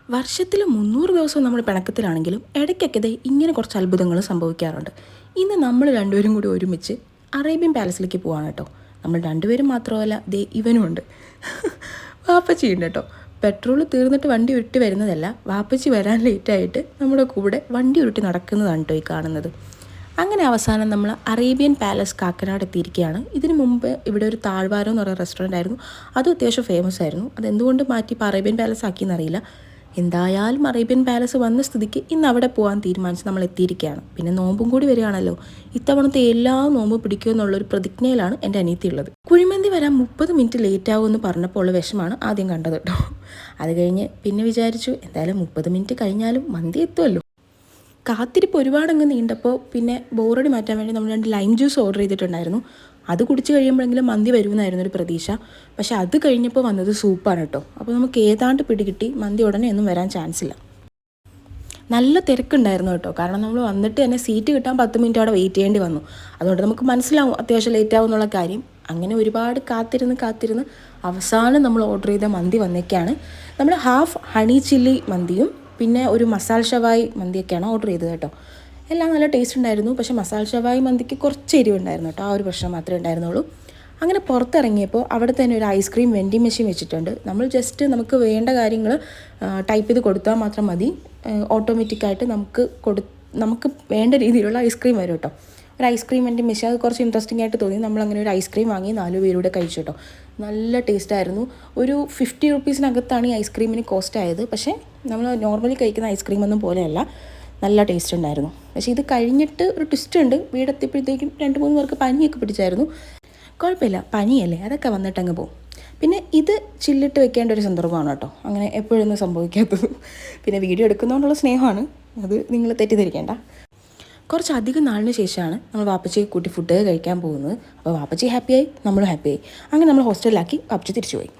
വർഷത്തിൽ 300 ദിവസവും നമ്മൾ പിണക്കത്തിലാണെങ്കിലും ഇടയ്ക്കൊക്കെ ദേ ഇങ്ങനെ കുറച്ച് അത്ഭുതങ്ങൾ സംഭവിക്കാറുണ്ട്. ഇന്ന് നമ്മൾ രണ്ടുപേരും കൂടി ഒരുമിച്ച് അറേബ്യൻ പാലസിലേക്ക് പോവാണ് കേട്ടോ. നമ്മൾ രണ്ടുപേരും മാത്രമല്ല, ദേ ഇവനുമുണ്ട്. വാപ്പച്ചിയുണ്ട് കേട്ടോ. പെട്രോൾ തീർന്നിട്ട് വണ്ടി ഉരുട്ടി വരുന്നതല്ല, വാപ്പച്ചി വരാൻ ലേറ്റായിട്ട് നമ്മുടെ കൂടെ വണ്ടി ഉരുട്ടി നടക്കുന്നതാണ് കേട്ടോ ഈ കാണുന്നത്. അങ്ങനെ അവസാനം നമ്മൾ അറേബ്യൻ പാലസ് കാക്കനാട് എത്തിയിരിക്കുകയാണ്. ഇതിന് മുമ്പ് ഇവിടെ ഒരു താഴ്വാരം എന്ന് പറയുന്ന റെസ്റ്റോറൻ്റ് ആയിരുന്നു. അതും അത്യാവശ്യം ഫേമസ് ആയിരുന്നു. അതെന്തുകൊണ്ട് മാറ്റി ഇപ്പോൾ അറേബ്യൻ പാലസ് ആക്കിയെന്നറിയില്ല. എന്തായാലും അറേബ്യൻ പാലസ് വന്ന സ്ഥിതിക്ക് ഇന്ന് അവിടെ പോകാൻ തീരുമാനിച്ച് നമ്മൾ എത്തിയിരിക്കുകയാണ്. പിന്നെ നോമ്പും കൂടി വരികയാണല്ലോ. ഇത്തവണത്തെ എല്ലാ നോമ്പ് പിടിക്കുമെന്നുള്ളൊരു പ്രതിജ്ഞയിലാണ് എൻ്റെ അനിയത്തി ഉള്ളത്. കുഴിമന്തി വരാൻ 30 മിനിറ്റ് ലേറ്റ് ആകുമെന്ന് പറഞ്ഞപ്പോൾ ഉള്ള വിഷമാണ് ആദ്യം കണ്ടത് കേട്ടോ. അത് കഴിഞ്ഞ് പിന്നെ വിചാരിച്ചു എന്തായാലും 30 മിനിറ്റ് കഴിഞ്ഞാലും മന്തി എത്തുമല്ലോ. കാത്തിരിപ്പ് ഒരുപാടങ്ങ് നീണ്ടപ്പോൾ പിന്നെ ബോറടി മാറ്റാൻ വേണ്ടി നമ്മൾ 2 ലൈം ജ്യൂസ് ഓർഡർ ചെയ്തിട്ടുണ്ടായിരുന്നു. അത് കുടിച്ച് കഴിയുമ്പോഴെങ്കിലും മന്തി വരുമെന്നായിരുന്നു ഒരു പ്രതീക്ഷ. പക്ഷേ അത് കഴിഞ്ഞപ്പോൾ വന്നത് സൂപ്പാണ് കേട്ടോ. അപ്പോൾ നമുക്ക് ഏതാണ്ട് പിടികിട്ടി മന്തി ഉടനെ ഒന്നും വരാൻ ചാൻസ് ഇല്ല. നല്ല തിരക്കുണ്ടായിരുന്നു കേട്ടോ. കാരണം നമ്മൾ വന്നിട്ട് തന്നെ സീറ്റ് കിട്ടാൻ 10 മിനിറ്റ് അവിടെ വെയിറ്റ് ചെയ്യേണ്ടി വന്നു. അതുകൊണ്ട് നമുക്ക് മനസ്സിലാവും അത്യാവശ്യം ലേറ്റ് ആവും എന്നുള്ള കാര്യം. അങ്ങനെ ഒരുപാട് കാത്തിരുന്ന് അവസാനം നമ്മൾ ഓർഡർ ചെയ്ത മന്തി വന്നേക്കാണ്. നമ്മൾ ഹാഫ് ഹണി ചില്ലി മന്തിയും പിന്നെ ഒരു മസാല ഷവായി മന്തിയൊക്കെയാണ് ഓർഡർ ചെയ്തത് കേട്ടോ. എല്ലാം നല്ല ടേസ്റ്റ് ഉണ്ടായിരുന്നു. പക്ഷേ മസാല ഷവായി മന്തിക്ക് കുറച്ച് എരിവുണ്ടായിരുന്നു കേട്ടോ. ആ ഒരു പ്രശ്നം മാത്രമേ ഉണ്ടായിരുന്നുള്ളൂ. അങ്ങനെ പുറത്തിറങ്ങിയപ്പോൾ അവിടെ തന്നെ ഒരു ഐസ്ക്രീം വെൻഡിങ് മെഷീൻ വെച്ചിട്ടുണ്ട്. നമ്മൾ ജസ്റ്റ് നമുക്ക് വേണ്ട കാര്യങ്ങൾ ടൈപ്പ് ചെയ്ത് കൊടുത്താൽ മാത്രം മതി. ഓട്ടോമാറ്റിക്കായിട്ട് നമുക്ക് വേണ്ട രീതിയിലുള്ള ഐസ്ക്രീം വരും കേട്ടോ. ഒരു ഐസ്ക്രീം വെൻഡിങ് മെഷീൻ, അത് കുറച്ച് ഇൻട്രസ്റ്റിംഗ് ആയിട്ട് തോന്നി. നമ്മളങ്ങനെ ഒരു ഐസ്ക്രീം വാങ്ങി 4 പേരൂടെ കഴിച്ചു കേട്ടോ. നല്ല ടേസ്റ്റായിരുന്നു. ഒരു 50 റുപ്പീസിനകത്താണ് ഈ ഐസ്ക്രീമിന് കോസ്റ്റ് ആയത്. പക്ഷേ നമ്മൾ നോർമലി കഴിക്കുന്ന ഐസ്ക്രീമൊന്നും പോലെയല്ല, നല്ല ടേസ്റ്റ് ഉണ്ടായിരുന്നു. പക്ഷേ ഇത് കഴിഞ്ഞിട്ട് ഒരു ട്വിസ്റ്റ് ഉണ്ട്. വീടെത്തിയപ്പോഴത്തേക്കും 2-3 പേർക്ക് പനിയൊക്കെ പിടിച്ചായിരുന്നു. കുഴപ്പമില്ല, പനിയല്ലേ, അതൊക്കെ വന്നിട്ടങ്ങ് പോകും. പിന്നെ ഇത് ചില്ലിട്ട് വെക്കേണ്ട ഒരു സന്ദർഭമാണ് കേട്ടോ. അങ്ങനെ എപ്പോഴൊന്നും സംഭവിക്കാത്തത്. പിന്നെ വീഡിയോ എടുക്കുന്നതുകൊണ്ടുള്ള സ്നേഹമാണ്, അത് നിങ്ങൾ തെറ്റിദ്ധരിക്കേണ്ട. കുറച്ചധികം നാളിന് ശേഷമാണ് നമ്മൾ വാപ്പച്ചിയെ കൂട്ടി ഫുഡ് കഴിക്കാൻ പോകുന്നത്. അപ്പോൾ വാപ്പച്ചി ഹാപ്പിയായി, നമ്മളും ഹാപ്പിയായി. അങ്ങനെ നമ്മൾ ഹോസ്റ്റലിലാക്കി വാപ്പച്ചി തിരിച്ചു പോയി.